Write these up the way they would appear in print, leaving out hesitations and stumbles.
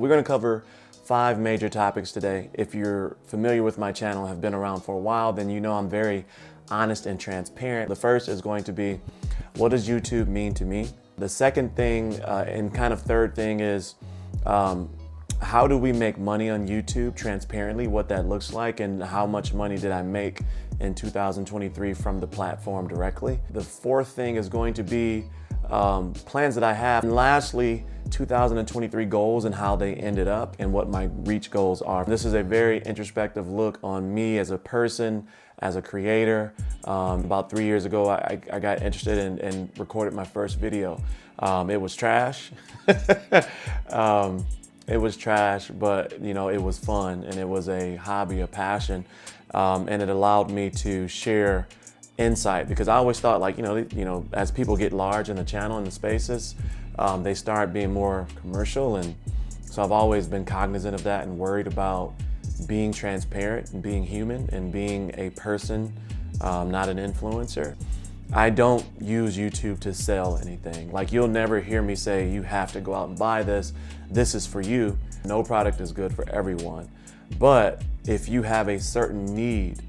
we're going to cover 5 major topics today. If you're familiar with my channel, have been around for a while, then you know I'm very honest and transparent. The first is going to be, what does YouTube mean to me? The second thing and kind of third thing is, how do we make money on YouTube transparently, what that looks like, and how much money did I make in 2023 from the platform directly. The fourth thing is going to be plans that I have. And lastly, 2023 goals and how they ended up and what my reach goals are. This is a very introspective look on me as a person, as a creator. About 3 years ago, I got interested and recorded my first video. It was trash. It was trash, but you know, it was fun and it was a hobby, a passion. And it allowed me to share insight, because I always thought, like, you know, as people get large in the channel and the spaces, they start being more commercial. And so I've always been cognizant of that and worried about being transparent and being human and being a person, not an influencer. I don't use YouTube to sell anything. Like, you'll never hear me say, you have to go out and buy this. This is for you. No product is good for everyone. But if you have a certain need,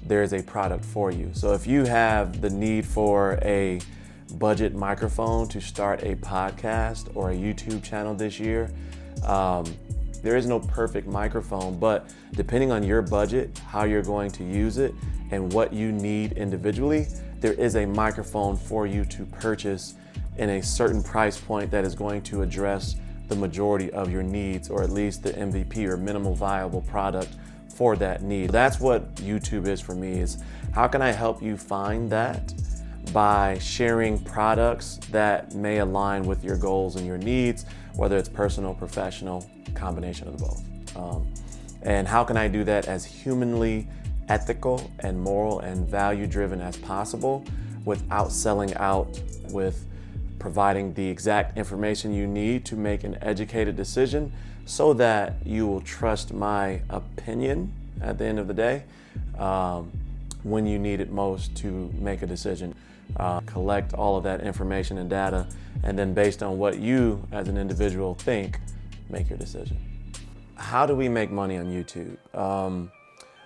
there's a product for you. So if you have the need for a budget microphone to start a podcast or a YouTube channel this year, there is no perfect microphone, but depending on your budget, how you're going to use it, and what you need individually, there is a microphone for you to purchase in a certain price point that is going to address the majority of your needs, or at least the MVP or minimal viable product for that need. That's what YouTube is for me, is how can I help you find that by sharing products that may align with your goals and your needs, whether it's personal, professional, combination of both. And how can I do that as humanly ethical and moral and value driven as possible without selling out, with providing the exact information you need to make an educated decision so that you will trust my opinion at the end of the day when you need it most to make a decision. Collect all of that information and data, and then based on what you as an individual think, make your decision. How do we make money on YouTube?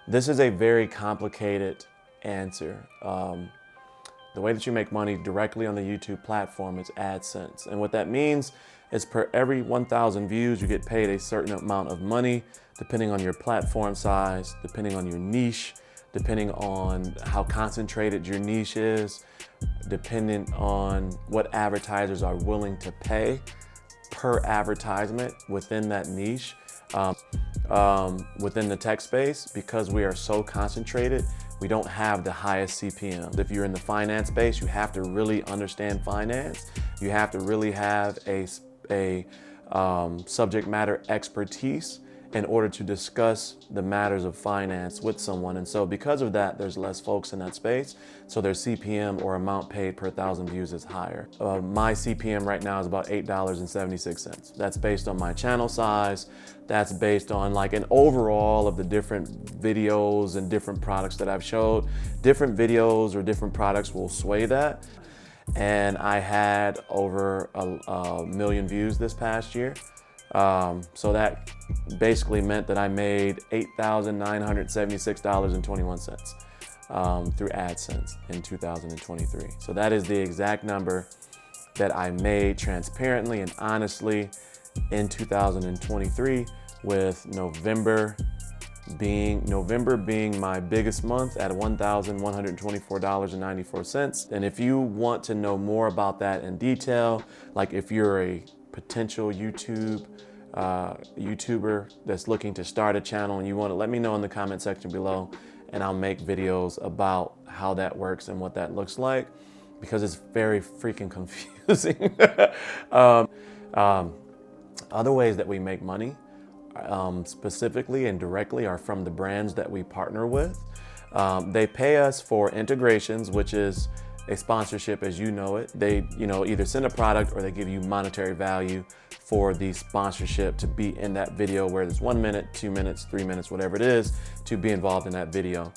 This is a very complicated answer. The way that you make money directly on the YouTube platform is AdSense. And what that means is per every 1,000 views, you get paid a certain amount of money, depending on your platform size, depending on your niche, depending on how concentrated your niche is, depending on what advertisers are willing to pay per advertisement within that niche. Within the tech space, because we are so concentrated, we don't have the highest CPM. If you're in the finance space, you have to really understand finance. You have to really have a subject matter expertise in order to discuss the matters of finance with someone. And so because of that, there's less folks in that space. So their CPM, or amount paid per 1,000 views, is higher. My CPM right now is about $8.76. That's based on my channel size. That's based on like an overall of the different videos and different products that I've showed. Different videos or different products will sway that. And I had over a million views this past year. So that basically meant that I made $8,976.21 through AdSense in 2023. So that is the exact number that I made transparently and honestly in 2023, with November being my biggest month at $1,124.94. And if you want to know more about that in detail, like if you're a potential YouTuber that's looking to start a channel and you want to, let me know in the comment section below, and I'll make videos about how that works and what that looks like, because it's very freaking confusing. Other ways that we make money specifically and directly are from the brands that we partner with. They pay us for integrations, which is a sponsorship as you know it. They either send a product or they give you monetary value for the sponsorship to be in that video, where there's 1 minute, 2 minutes, 3 minutes, whatever it is, to be involved in that video.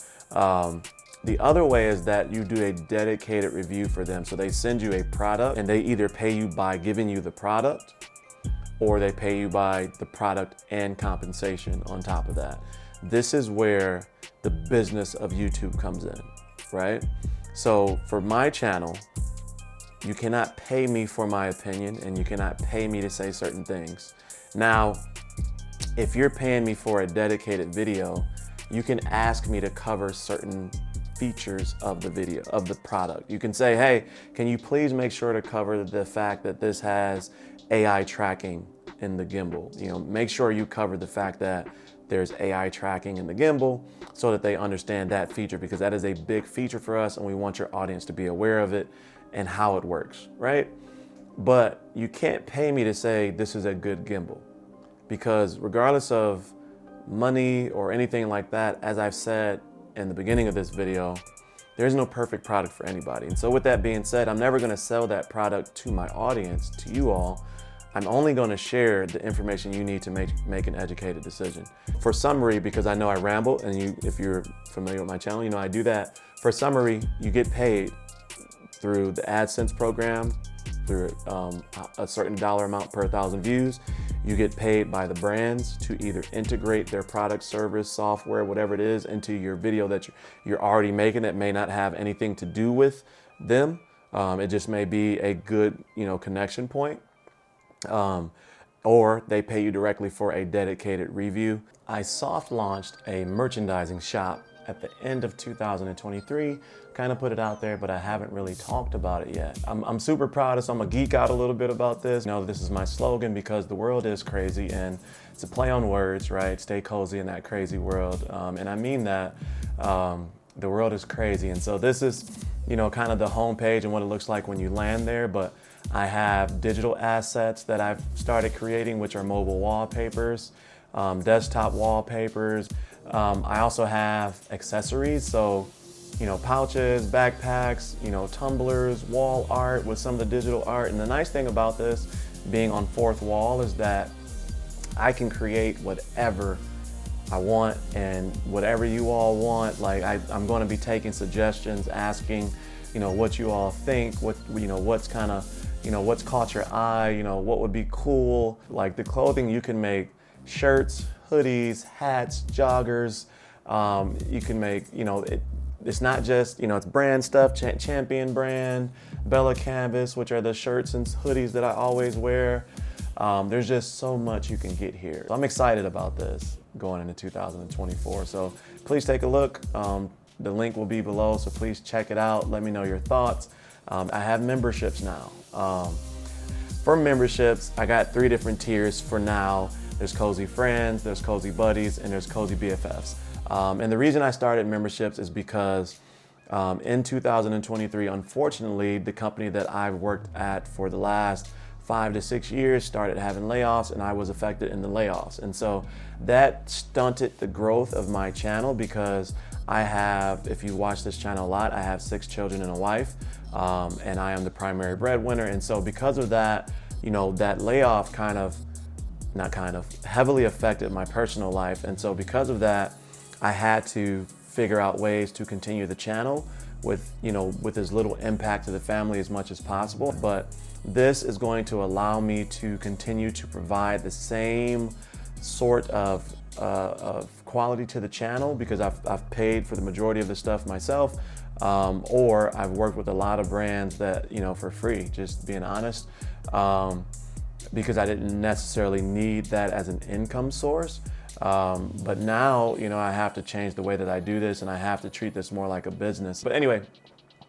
The other way is that you do a dedicated review for them. So they send you a product and they either pay you by giving you the product, or they pay you by the product and compensation on top of that. This is where the business of YouTube comes in, right? So for my channel, you cannot pay me for my opinion and you cannot pay me to say certain things. Now, if you're paying me for a dedicated video, you can ask me to cover certain features of the video, of the product. You can say, hey, can you please make sure to cover the fact that this has AI tracking in the gimbal? You know, make sure you cover the fact that there's AI tracking in the gimbal so that they understand that feature, because that is a big feature for us and we want your audience to be aware of it and how it works, right? But you can't pay me to say this is a good gimbal, because regardless of money or anything like that, as I've said in the beginning of this video, there's no perfect product for anybody. And so with that being said, I'm never gonna sell that product to my audience, to you all. I'm only gonna share the information you need to make an educated decision. For summary, because I know I ramble, and if you're familiar with my channel, you know I do that. For summary, you get paid through the AdSense program, through a certain dollar amount per 1,000 views. You get paid by the brands to either integrate their product, service, software, whatever it is, into your video that you're already making that may not have anything to do with them. It just may be a good, connection point. Or they pay you directly for a dedicated review. I soft launched a merchandising shop at the end of 2023, kind of put it out there, but I haven't really talked about it yet. I'm super proud of, so I'm gonna geek out a little bit about this. This is my slogan because the world is crazy, and it's a play on words, right? Stay cozy in that crazy world. And I mean that, the world is crazy. And so this is, kind of the homepage and what it looks like when you land there, but I have digital assets that I've started creating, which are mobile wallpapers, desktop wallpapers. I also have accessories, so pouches, backpacks, tumblers, wall art with some of the digital art. And the nice thing about this being on Fourth Wall is that I can create whatever I want and whatever you all want. Like I'm going to be taking suggestions, asking, what you all think, what's kind of, what's caught your eye, what would be cool. Like the clothing, you can make shirts, hoodies, hats, joggers. You can make, it's not just, it's brand stuff, Champion brand, Bella Canvas, which are the shirts and hoodies that I always wear. There's just so much you can get here. So I'm excited about this going into 2024. So please take a look. The link will be below, so please check it out. Let me know your thoughts. I have memberships now. For memberships, I got 3 different tiers for now. There's Cozy Friends, there's Cozy Buddies, and there's Cozy BFFs. And the reason I started memberships is because in 2023, unfortunately, the company that I've worked at for the last 5 to 6 years started having layoffs, and I was affected in the layoffs. And so that stunted the growth of my channel, because I have, if you watch this channel a lot, I have 6 children and a wife, and I am the primary breadwinner. And so because of that, that layoff heavily affected my personal life. And so because of that, I had to figure out ways to continue the channel with as little impact to the family as much as possible. But this is going to allow me to continue to provide the same sort of quality to the channel, because I've paid for the majority of the stuff myself, or I've worked with a lot of brands that, for free, just being honest, because I didn't necessarily need that as an income source. But now, I have to change the way that I do this, and I have to treat this more like a business. But anyway,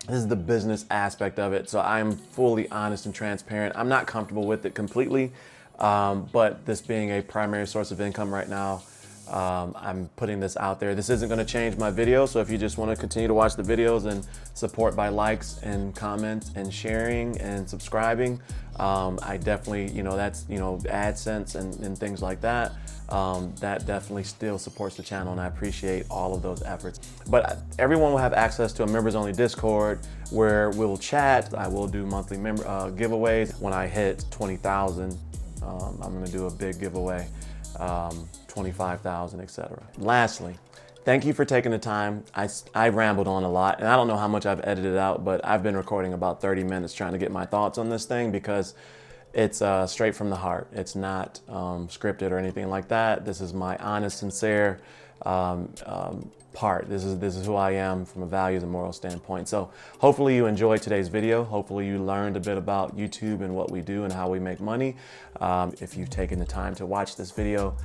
this is the business aspect of it. So I'm fully honest and transparent. I'm not comfortable with it completely, but this being a primary source of income right now, I'm putting this out there. This isn't going to change my video, so if you just want to continue to watch the videos and support by likes and comments and sharing and subscribing, I definitely, that's, AdSense and things like that. That definitely still supports the channel, and I appreciate all of those efforts. But everyone will have access to a members only Discord where we'll chat. I will do monthly giveaways. When I hit 20,000, I'm gonna do a big giveaway, 25,000, etc. Lastly, thank you for taking the time. I rambled on a lot, and I don't know how much I've edited out, but I've been recording about 30 minutes trying to get my thoughts on this thing, because it's straight from the heart. It's not scripted or anything like that. This is my honest, sincere part. This is who I am from a values and moral standpoint. So hopefully you enjoyed today's video. Hopefully you learned a bit about YouTube and what we do and how we make money. If you've taken the time to watch this video,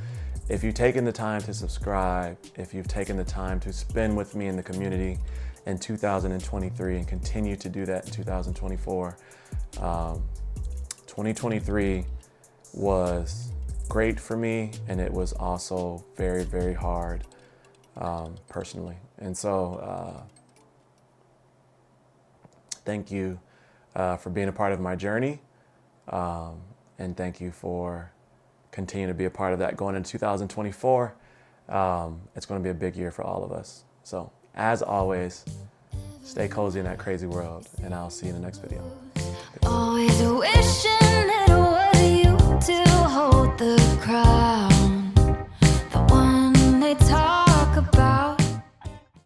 if you've taken the time to subscribe, if you've taken the time to spend with me in the community in 2023 and continue to do that in 2024, 2023 was great for me, and it was also very, very hard personally. And so thank you for being a part of my journey, and thank you for continuing to be a part of that going into 2024. It's going to be a big year for all of us. So as always, stay cozy in that crazy world, and I'll see you in the next video. Always wishing it was you to hold the crowd.